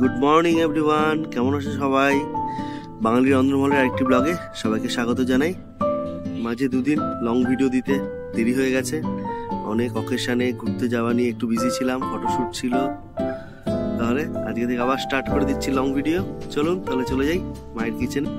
Good morning everyone, কেমন আছে সবাই? বাঙালির অন্ধ্রমহলের আরেকটি ব্লগে সবাইকে স্বাগত জানাই। মাঝে দুদিন লং ভিডিও দিতে দেরি হয়ে গেছে, অনেক অকেশনে ঘুরতে যাওয়া নিয়ে একটু বিজি ছিলাম, ফটোশ্যুট ছিল। তাহলে আজকে থেকে আবার স্টার্ট করে দিচ্ছি লং ভিডিও। চলুন তাহলে চলে যাই মায়ের কিচেনে।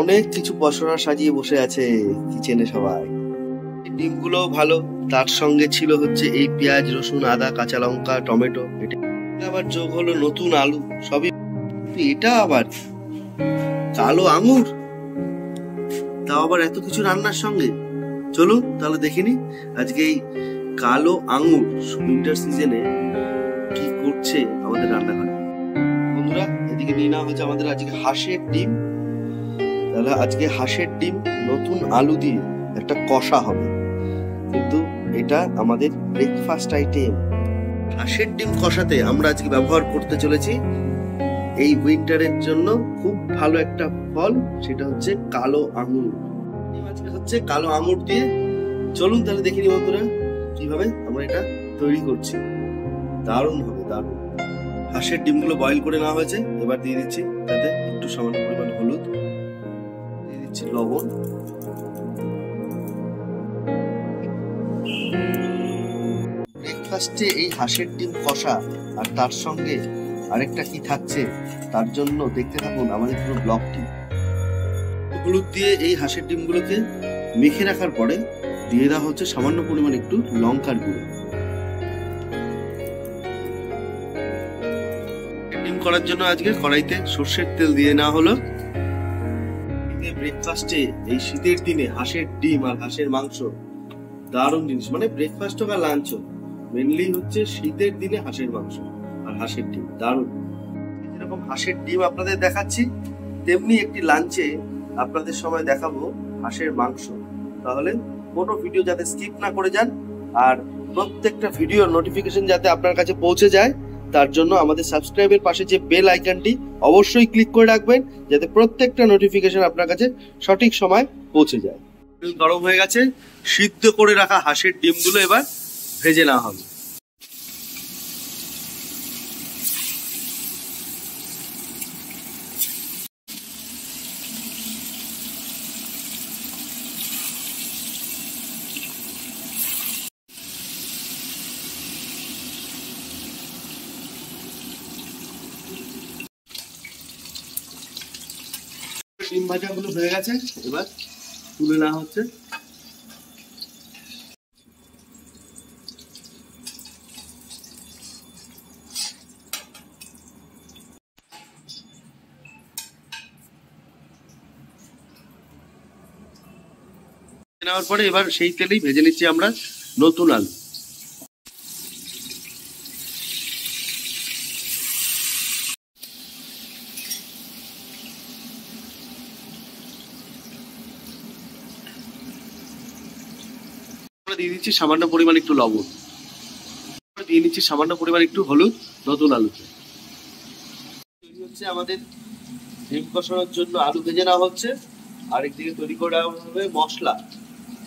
অনেক কিছু পসরা সাজিয়ে বসে আছে কিচেনে সবাই। ডিমগুলো ভালো, তার সঙ্গে ছিল হচ্ছে এই পেঁয়াজ, রসুন, আদা, কাঁচা লঙ্কা, টমেটো। এটা আবার যোগ হলো নতুন আলু, সবই। এটা আবার কালো আঙুর, তাও আবার এত কিছু রান্নার সঙ্গে। চলুন তাহলে দেখিনি আজকে এই কালো আঙুর উইন্টার সিজনে কি করছে আমাদের রান্নাঘরে। বন্ধুরা, এদিকে নিয়ে নেওয়া হচ্ছে আমাদের আজকে হাঁসের ডিম। তাহলে আজকে হাঁসের ডিম নতুন আলু দিয়ে একটা কষা হবে, কিন্তু এটা আমাদের ব্রেকফাস্ট আইটেম। হাঁসের ডিম কষাতে আমরা আজকে ব্যবহার করতে চলেছি এই উইন্টারের জন্য খুব ভালো একটা ফল, সেটা হচ্ছে কালো আঙুর। আজকে হচ্ছে কালো আঙুর দিয়ে। চলুন তাহলে দেখিনি বন্ধুরা কিভাবে আমরা এটা তৈরি করছি। দারুণ হবে, দারুণ। হাঁসের ডিমগুলো বয়েল করে নেওয়া হয়েছে, এবার দিয়ে দিচ্ছি তাতে একটু সামান্য পরিমাণ হলুদ, দিয়ে দিচ্ছি লবণ, ব্রেকফাস্টে এই হাঁসের ডিম কষা আর তার সঙ্গে আরেকটা কি থাকছে তার জন্য দেখতে থাকুন আমাদের পুরো ব্লগটি। হলুদ দিয়ে এই হাঁসের ডিমগুলোকে মেখে রাখার পরে দিয়ে দেওয়া হচ্ছে সামান্য পরিমাণ একটু লঙ্কার গুঁড়ো। ডিম করার জন্য আজকে কড়াইতে সর্ষের তেল দিয়ে নেওয়া হলো। ব্রেকফাস্টে এই শীতের দিনে হাঁসের ডিম আর হাঁসের মাংস দারুণ জিনিস, মানে ব্রেকফাস্ট হোক আর লাঞ্চ হোক, মেনলি হচ্ছে শীতের দিনে হাঁসের মাংস আর হাঁসের ডিম দারুণ। যেরকম হাঁসের ডিম আপনাদের দেখাচ্ছি, তেমনি একটি লাঞ্চে আপনাদের সময় দেখাবো হাঁসের মাংস। তাহলে কোনো ভিডিও যাতে স্কিপ না করে যান, আর প্রত্যেকটা ভিডিওর নোটিফিকেশন যাতে আপনার কাছে পৌঁছে যায়, তার জন্য আমাদের সাবস্ক্রাইবের পাশে যে বেল আইকনটি অবশ্যই ক্লিক করে রাখবেন, যাতে প্রত্যেকটা নোটিফিকেশন আপনার কাছে সঠিক সময় পৌঁছে যায়। তেল গরম হয়ে গেছে, সিদ্ধ করে রাখা হাঁসের ডিমগুলো এবার ভেজে নেওয়া হবে। ডিম ভাজাগুলো হয়ে গেছে, এবার তুলে নেওয়া হচ্ছে। নেওয়ার পরে এবার সেই তেলেই ভেজে নিচ্ছি আমরা নতুন আলু। দিয়ে দিচ্ছি সামান্য পরিমাণ একটু লবণ, দিয়ে নিচ্ছি সামান্য পরিমাণ একটু হলুদ নতুন আলুতে। তৈরি হচ্ছে আমাদের ডিম কষানোর জন্য আলু ভেজে নেওয়া হচ্ছে, আর একদিকে তৈরি করে হবে মশলা।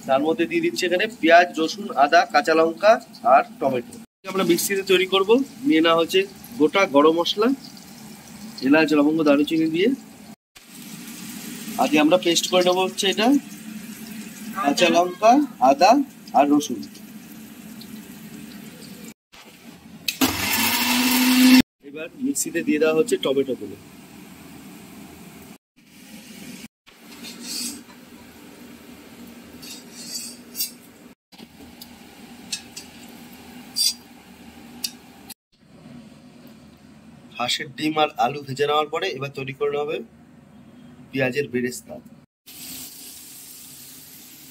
তার মধ্যে দিয়ে দিচ্ছি এখানে পেঁয়াজ, রসুন, আদা, কাঁচা লঙ্কা আর টমেটো। আমরা মিক্সিতে তৈরি করব। নিয়ে নেওয়া হচ্ছে গোটা গরম মশলা, এলাচ, লবঙ্গ, দারুচিনি দিয়ে আগে আমরা পেস্ট করে নেবো হচ্ছে এটা কাঁচা লঙ্কা, আদা আর রসুন। এবার মিক্সিতে দিয়ে দেওয়া হচ্ছে টমেটো গুলো। হাঁসের ডিম আর আলু ভেজে নেওয়ার পরে এবার তৈরি করে হবে পেঁয়াজের বেরেস্তা।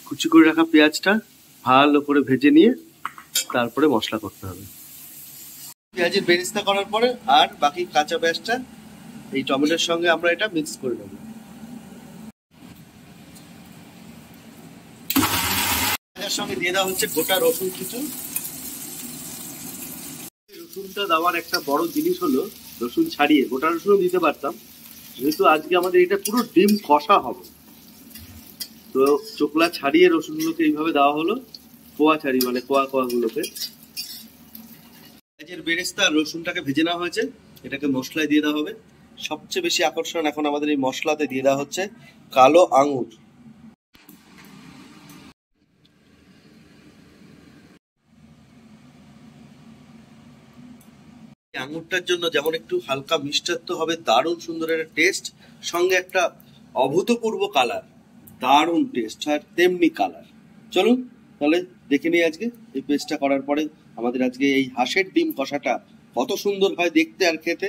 কুচি করে রাখা পেঁয়াজটা ভালো করে ভেজে নিয়ে তারপরে মশলা করতে হবে। পেঁয়াজের বেরেস্তা করার পরে আর বাকি কাঁচা পেঁয়াজটা এই টমেটোর সঙ্গে আমরা এটা মিক্স করে নেব। এর সঙ্গে দিয়ে দেওয়া হচ্ছে গোটা রসুন কিছু, রসুনটা দেওয়ার একটা বড় জিনিস হলো রসুন ছাড়িয়ে, গোটা রসুন দিতে পারতাম, যেহেতু আজকে আমাদের এটা পুরো ডিম কষা হবে, তো চোকলা ছাড়িয়ে রসুনগুলোকে এইভাবে দেওয়া হলো, কোয়া ছাড়িয়ে মানে কোয়া কোয়া গুলোকে। পেঁয়াজের বেরেস্তা রসুনটাকে ভেজে নেওয়া হয়েছে, এটাকে মশলায় দিয়ে দেওয়া হবে। সবচেয়ে বেশি আকর্ষণ এখন আমাদের এই মশলাতে দিয়ে দেওয়া হচ্ছে কালো আঙুর। আঙুরটার জন্য যেমন একটু হালকা মিষ্টত্ব হবে, দারুণ সুন্দর একটা টেস্ট, সঙ্গে একটা অভূতপূর্ব কালার, দারুণ টেস্ট আর তেমনি কালার। চলুন তাহলে দেখে নিই আজকে এই পেস্টটা করার পরে আমাদের আজকে এই হাঁসের ডিম কষাটা কত সুন্দর হয় দেখতে আর খেতে।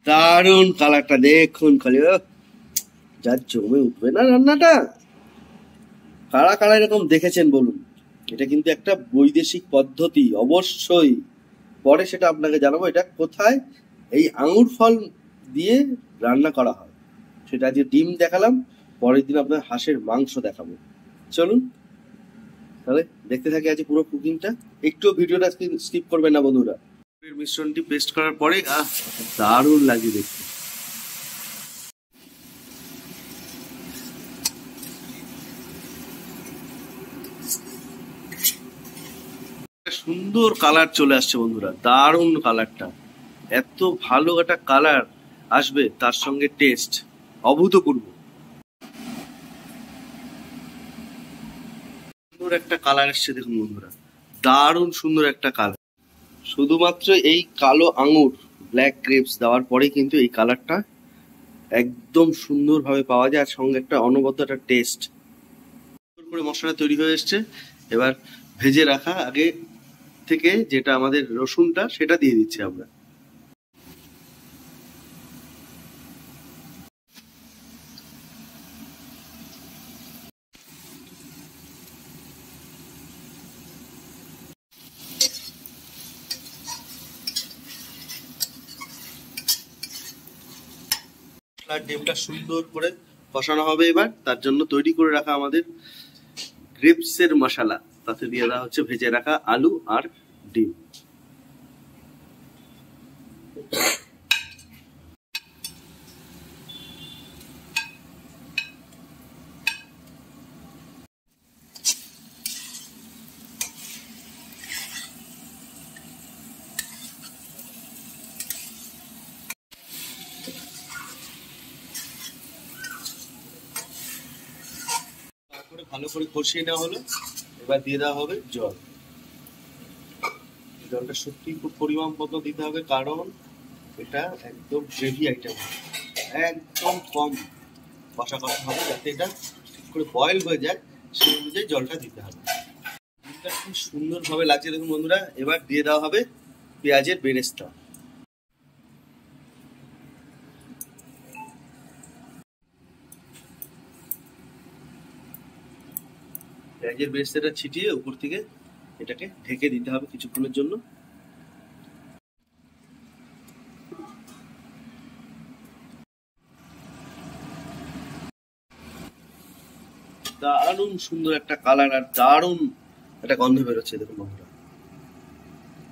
দারুণ কালারটা দেখুন খালি, যা জমে উঠবে না রান্নাটা। কারা কারা এরকম দেখেছেন বলুন? এটা কিন্তু একটা বৈদেশিক পদ্ধতি, অবশ্যই পরে সেটা আপনাকে জানাবো এটা কোথায় এই আঙুর ফল দিয়ে রান্না করা হয়। সেটা আজকে ডিম দেখালাম, পরের দিন আপনার হাঁসের মাংস দেখাবো। চলুন তাহলে দেখতে থাকি আজ পুরো কুকিংটা, একটু ভিডিওটা স্কিপ করবেন না বন্ধুরা। মিশ্রণটি পেস্ট করার পরে দারুণ লাগে দেখতে। সুন্দর কালার চলে আসছে বন্ধুরা, দারুণ কালারটা, এত ভালো একটা কালার আসবে, তার সঙ্গে টেস্ট অভূতপূর্ব সুন্দর একটা কালার এসছে। দেখুন বন্ধুরা, দারুণ সুন্দর একটা কালার। শুধুমাত্র এই কালো আঙুর ব্ল্যাক গ্রেপস দেওয়ার পরে কিন্তু এই কালারটা একদম সুন্দরভাবে পাওয়া যায়, আর সঙ্গে একটা অনবদ্য একটা টেস্ট। করে মশলা তৈরি হয়ে এসছে, এবার ভেজে রাখা আগে থেকে যেটা আমাদের রসুনটা সেটা দিয়ে দিচ্ছি আমরা। ডিমটা সুন্দর করে কষানো হবে, এবার তার জন্য তৈরি করে রাখা আমাদের গ্রেপসের মশলা, তাতে দিয়ে দেওয়া হচ্ছে ভেজে রাখা আলু আর ডিম। তারপরে ভালো করে কষিয়ে নেওয়া হলো, এবার দিয়ে দেওয়া হবে জল। জলটা সত্যি খুব পরিমাণ মতো দিতে হবে, কারণ এটা একদম গ্রেভি আইটেম, একদম কম কষা কষা হবে, যাতে এটা ঠিক করে বয়েল হয়ে যায়, সেই অনুযায়ী জলটা দিতে হবে। ডিমটা খুব সুন্দরভাবে লাগছে দেখুন বন্ধুরা। এবার দিয়ে দেওয়া হবে পেঁয়াজের বেরেস্তা। পেঁয়াজের বেরেস্তাটা ছিটিয়ে উপর থেকে এটাকে ঢেকে দিতে হবে কিছুক্ষণের জন্য। দারুণ সুন্দর একটা কালার আর দারুণ একটা গন্ধ বেরোচ্ছে দেখুন বন্ধুরা,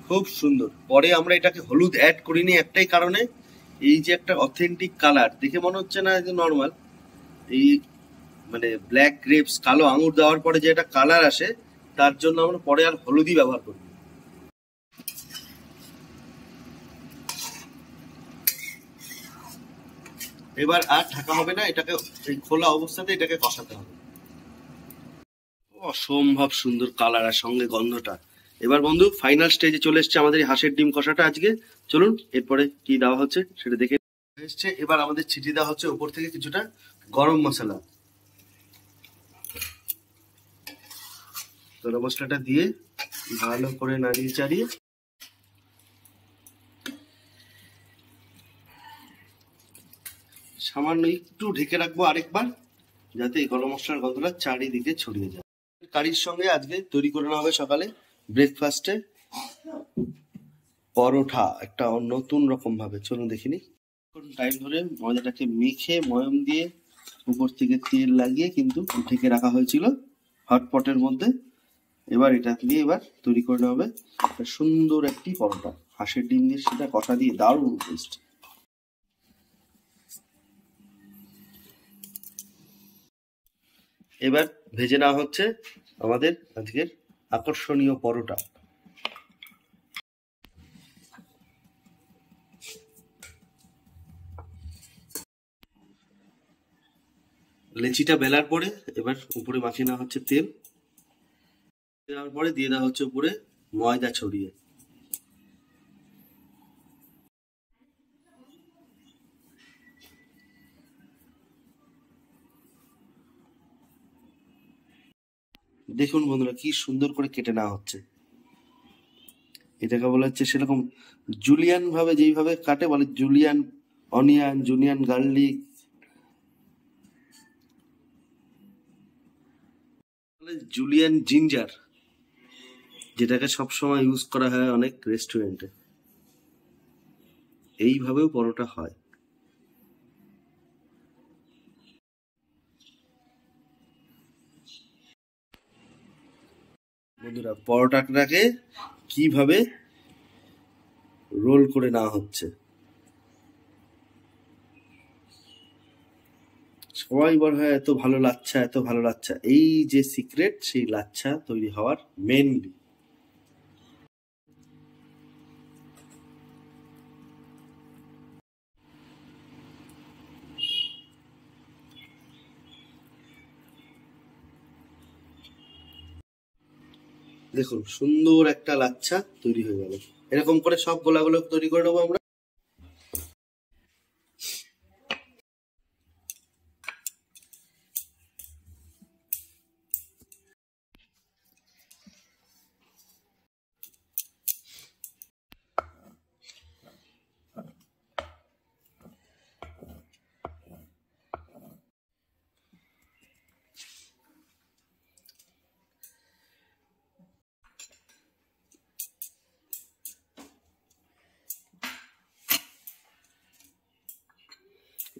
খুব সুন্দর। পরে আমরা এটাকে হলুদ অ্যাড করিনি একটাই কারণে, এই যে একটা অথেন্টিক কালার, দেখে মনে হচ্ছে না যে নর্মাল, এই মানে ব্ল্যাক গ্রেপস কালো আঙুর দেওয়ার পরে যে একটা কালার আসে, তার জন্য আমরা পরে আর হলুদই ব্যবহার করব। এবার আর ঢাকা হবে না, এটাকে এই খোলা অবস্থাতে এটাকে কষাতে হবে। অসম্ভব সুন্দর কালার আর সঙ্গে গন্ধটা। এবার বন্ধু ফাইনাল স্টেজে চলে এসছে আমাদের এই হাঁসের ডিম কষাটা আজকে। চলুন এরপরে কি দেওয়া হচ্ছে সেটা দেখে এসছে। এবার আমাদের ছিটি দেওয়া হচ্ছে উপর থেকে কিছুটা গরম মশলা। গরম মশলাটা দিয়ে ভালো করে নাড়িয়ে চাড়িয়ে সামান্য একটু ঢেকে রাখবো আরেকবার, যাতে এই গরম মশলার গন্ধটা চারিদিকে ছড়িয়ে যায়। কারির সঙ্গে আজকে তৈরি করে নেওয়া হবে সকালে ব্রেকফাস্টে পরোটা, একটা নতুন রকম ভাবে। চলুন দেখিনি টাইম ধরে ময়দাটাকে মেখে ময়ম দিয়ে উপর থেকে তেল লাগিয়ে কিন্তু ঢেকে রাখা হয়েছিল হটপটের মধ্যে। এবার এটা দিয়ে এবার তৈরি করে নেওয়া হবে সুন্দর একটি পরোটা। হাঁসের ডিম দিয়ে সেটা কষা দিয়ে দারুণ টেস্ট। এবার ভেজে নেওয়া হচ্ছে আমাদের আজকের আকর্ষণীয় পরোটা। লেচিটা বেলার পরে এবার উপরে মাখিয়ে নেওয়া হচ্ছে তেল, দেওয়ার পরে দিয়ে দেওয়া হচ্ছে উপরে ময়দা ছড়িয়ে। দেখুন বন্ধুরা কি সুন্দর করে কেটে নেওয়া হচ্ছে। এটাকে বলা হচ্ছে সেরকম জুলিয়ান ভাবে, যেইভাবে কাটে বলে Julian onion, Julian garlic, Julian ginger, যেটাকে সবসময় ইউজ করা হয় অনেক রেস্টুরেন্টে। এইভাবেও পরোটা হয়। বন্ধুরা পরোটাটাকে কিভাবে রোল করে নেওয়া হচ্ছে, সবাই বলে হয় এত ভালো লাচ্ছা, এত ভালো লাচ্ছা। এই যে সিক্রেট, সেই লাচ্ছা তৈরি হওয়ার মেনলি। দেখুন সুন্দর একটা লাচ্ছা তৈরি হয়ে গেল। এরকম করে সব গোলাগুলো তৈরি করে নেবো আমরা।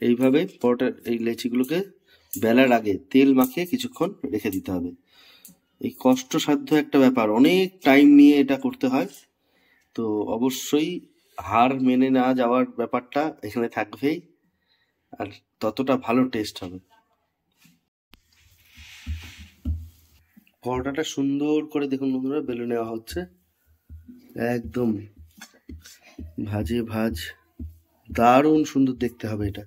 এইভাবে পরোটার এই লেচিগুলোকে বেলার আগে তেল মাখিয়ে কিছুক্ষণ রেখে দিতে হবে। এই কষ্টসাধ্য একটা ব্যাপার, অনেক টাইম নিয়ে এটা করতে হয়। তো অবশ্যই হার মেনে না যাওয়ার ব্যাপারটা এখানে থাকবেই, আর ততটা ভালো টেস্ট হবে। পরোটাটা সুন্দর করে দেখুন বন্ধুরা বেলে নেওয়া হচ্ছে, একদম ভাজে ভাজ, দারুণ সুন্দর দেখতে হবে এটা।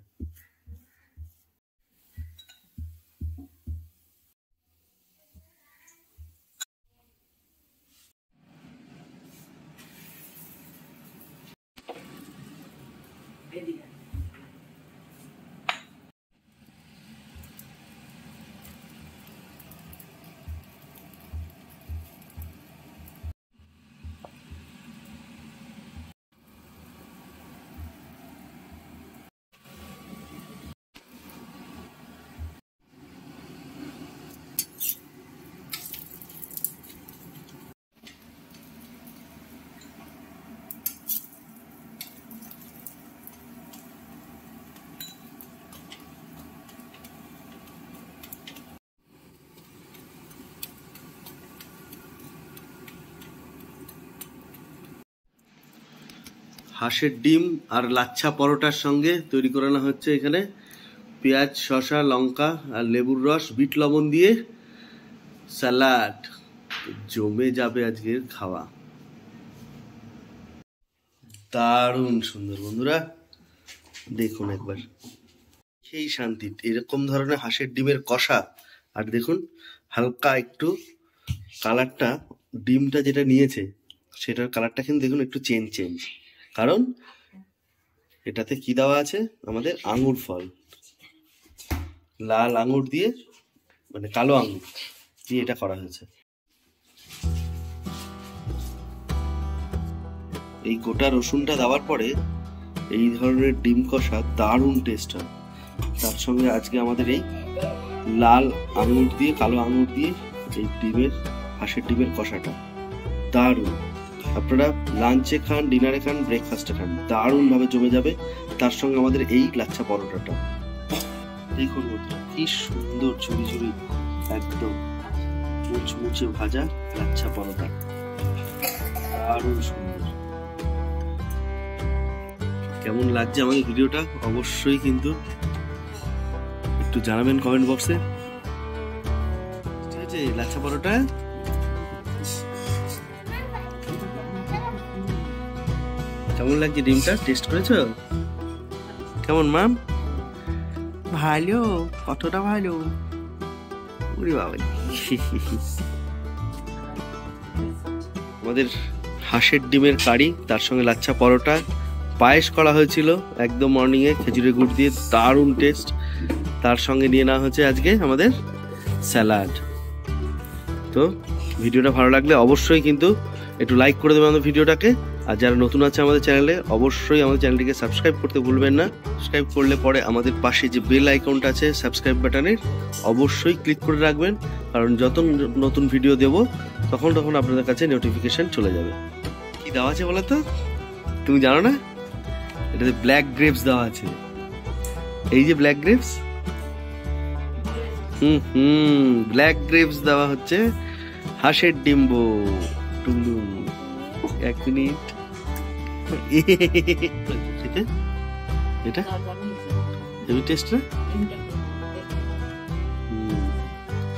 হাঁসের ডিম আর লাচ্ছা পরোটার সঙ্গে তৈরি করানো হচ্ছে এখানে পেঁয়াজ, শসা, লঙ্কা আর লেবুর রস, বিট লবণ দিয়ে স্যালাড। জমে যাবে আজকের খাওয়া, দারুণ সুন্দর। বন্ধুরা দেখুন একবার, সেই শান্তি। এরকম ধরনের হাঁসের ডিমের কষা, আর দেখুন হালকা একটু কালারটা, ডিমটা যেটা নিয়েছে সেটার কালারটা কিন্তু দেখুন একটু চেঞ্জ, কারণ এটাতে কি দেওয়া আছে, আমাদের আঙুর ফল, লাল আঙুর দিয়ে, মানে কালো আঙুর দিয়ে এটা করা হয়েছে। এই গোটা রসুনটা দেওয়ার পরে এই ধরনের ডিম কষা দারুণ টেস্ট হয়। তার সঙ্গে আজকে আমাদের এই লাল আঙুর দিয়ে, কালো আঙুর দিয়ে এই ডিমের, হাঁসের ডিমের কষাটা দারুণ। আপনারা লাঞ্চে খান, ডিনারে খান, ব্রেকফাস্টে খান, দারুণ ভাবে জমে যাবে। তার সঙ্গে আমাদের এই লাচ্ছা পরোটাটা দেখুন কি সুন্দর, ঝুড়ি ঝুড়ি একদম। মুচমুচে ভাজা লাচ্ছা পরোটা, দারুণ সুন্দর। কেমন লাগছে আমাদের ভিডিওটা অবশ্যই কিন্তু একটু জানাবেন কমেন্ট বক্সে। ঠিক আছে, লাচ্ছা পরোটা কেমন লাগছে? ডিমটা টেস্ট করেছো? কেমন মাম? ভালো, কতটা ভালো? ওরে বাবা। আমাদের হাঁসের ডিমের কারি, তার সঙ্গে লাচ্ছা পরোটা, পায়েস করা হয়েছিল একদম মর্নিং এ খেজুরের গুড় দিয়ে, দারুণ টেস্ট। তার সঙ্গে নিয়ে নেওয়া হচ্ছে আজকে আমাদের স্যালাড। তো ভিডিওটা ভালো লাগলে অবশ্যই কিন্তু একটু লাইক করে দেবেন আমাদের ভিডিওটাকে। আর যারা নতুন আছে আমাদের চ্যানেলে, অবশ্যই আমাদের চ্যানেলটিকে সাবস্ক্রাইব করতে ভুলবেন না। সাবস্ক্রাইব করলে পরে আমাদের পাশে যে বেল আইকনটা আছে সাবস্ক্রাইব বাটনের, অবশ্যই ক্লিক করে রাখবেন, কারণ যত নতুন ভিডিও দেব তখন আপনাদের কাছে নোটিফিকেশন চলে যাবে। কি দেওয়া আছে বলো তো? তুমি জানো না? এটাতে ব্ল্যাক গ্রেপস দেওয়া আছে। এই যে ব্ল্যাক গ্রেপস, ব্ল্যাক গ্রেপস দেওয়া হচ্ছে হাঁসের ডিম্ব। টুমডুম, 1 মিনিট। এটা হেভি টেস্ট না?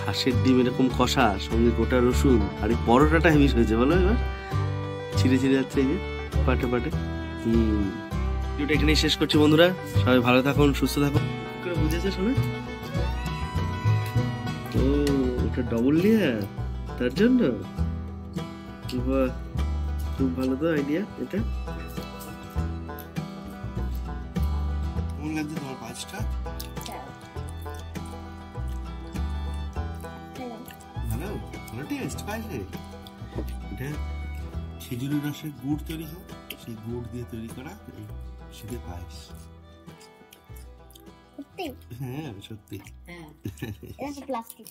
হাঁসের ডিম এরকম কষা, সঙ্গে গোটা রসুন, আর এই পরোটাটা হেভি হয়েছে বলো। এবার ছিঁড়ে যাচ্ছে এই যে পাটে পাটে। ভিডিওটা এখানেই শেষ করছি বন্ধুরা। সবাই ভালো থাকুন, সুস্থ থাকুন। বুঝেছে শোনা? ও, ওটা ডবল লেয়ার, তার জন্য। খুব ভালো তো আইডিয়া এটা। কেমন লাগছে তোমার পাঁচটা? ভালো, ভালো টেস্ট পাইছে। এটা খেজুরের রসের গুড় তৈরি হয়, সেই গুড় দিয়ে তৈরি করা এই শীতের পায়েস। হ্যাঁ সত্যি। হ্যাঁ, এটা প্লাস্টিক।